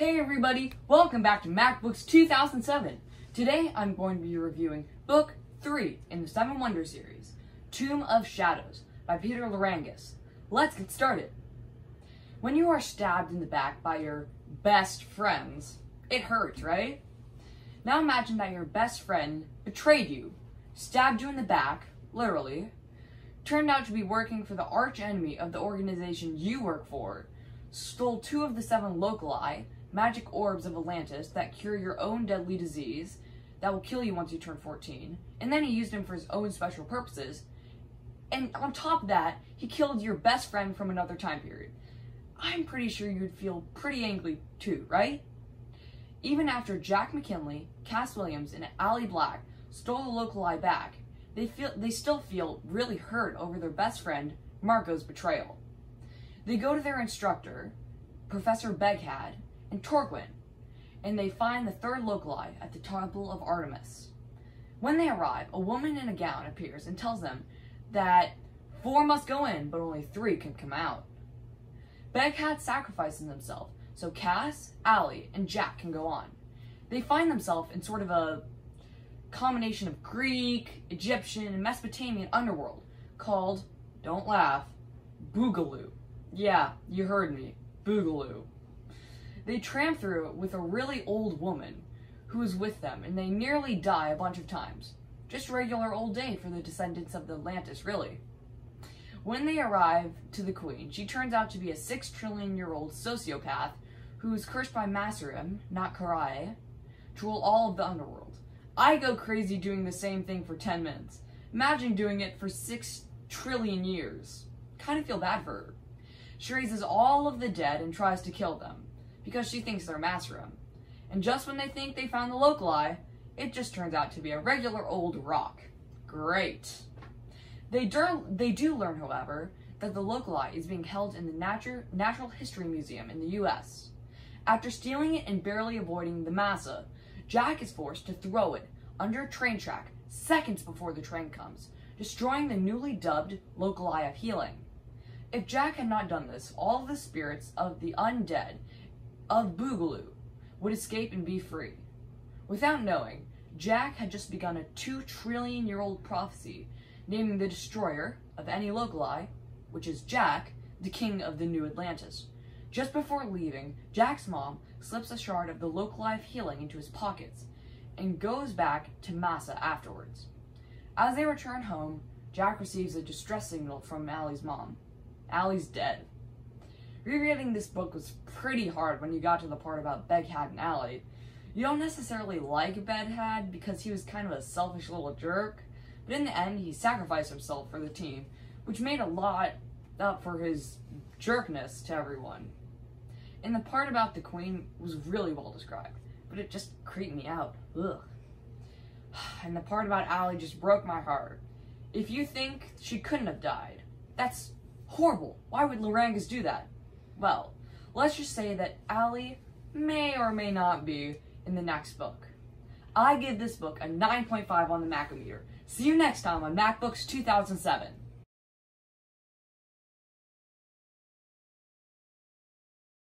Hey everybody, welcome back to MacBooks 2007. Today I'm going to be reviewing Book 3 in the Seven Wonders series, Tomb of Shadows by Peter Lerangis. Let's get started. When you are stabbed in the back by your best friends, it hurts, right? Now imagine that your best friend betrayed you, stabbed you in the back, literally, turned out to be working for the arch enemy of the organization you work for, stole 2 of the 7 locali, magic orbs of Atlantis that cure your own deadly disease that will kill you once you turn 14, and then he used them for his own special purposes, and on top of that, he killed your best friend from another time period. I'm pretty sure you'd feel pretty angry too, right? Even after Jack McKinley, Cass Williams, and Allie Black stole the locali back, they still feel really hurt over their best friend, Marco's betrayal. They go to their instructor, Professor Begad, and Torquin, and they find the 3rd locali at the Temple of Artemis. When they arrive, a woman in a gown appears and tells them that 4 must go in, but only 3 can come out. Begad sacrifices himself so Cass, Allie, and Jack can go on. They find themselves in sort of a combination of Greek, Egyptian, and Mesopotamian underworld called, don't laugh, Boogaloo. Yeah, you heard me, Boogaloo. They tramp through it with a really old woman who is with them, and they nearly die a bunch of times. Just a regular old day for the descendants of the Atlantis, really. When they arrive to the Queen, she turns out to be a 6 trillion-year-old sociopath who is cursed by Masurim, not Karai, to rule all of the underworld. I go crazy doing the same thing for 10 minutes. Imagine doing it for 6 trillion years. Kind of feel bad for her. She raises all of the dead and tries to kill them, because she thinks they're Masurim. And just when they think they found the locali, it just turns out to be a regular old rock. Great. They do learn, however, that the locali is being held in the Natural History Museum in the US. After stealing it and barely avoiding the massa, Jack is forced to throw it under a train track seconds before the train comes, destroying the newly dubbed locali of healing. If Jack had not done this, all of the spirits of the undead of Boogaloo would escape and be free. Without knowing, Jack had just begun a 2 trillion-year-old prophecy, naming the destroyer of any locali, which is Jack, the king of the new Atlantis. Just before leaving, Jack's mom slips a shard of the locali of healing into his pockets, and goes back to Massa afterwards. As they return home, Jack receives a distress signal from Allie's mom. Allie's dead. Rereading this book was pretty hard when you got to the part about Begad and Allie. You don't necessarily like Begad because he was kind of a selfish little jerk, but in the end he sacrificed himself for the team, which made a lot up for his jerkness to everyone. And the part about the Queen was really well described, but it just creeped me out. Ugh. And the part about Allie just broke my heart. If you think she couldn't have died, that's horrible. Why would Lerangis do that? Well, let's just say that Allie may or may not be in the next book. I give this book a 9.5 on the Macometer. See you next time on MacBooks 2007.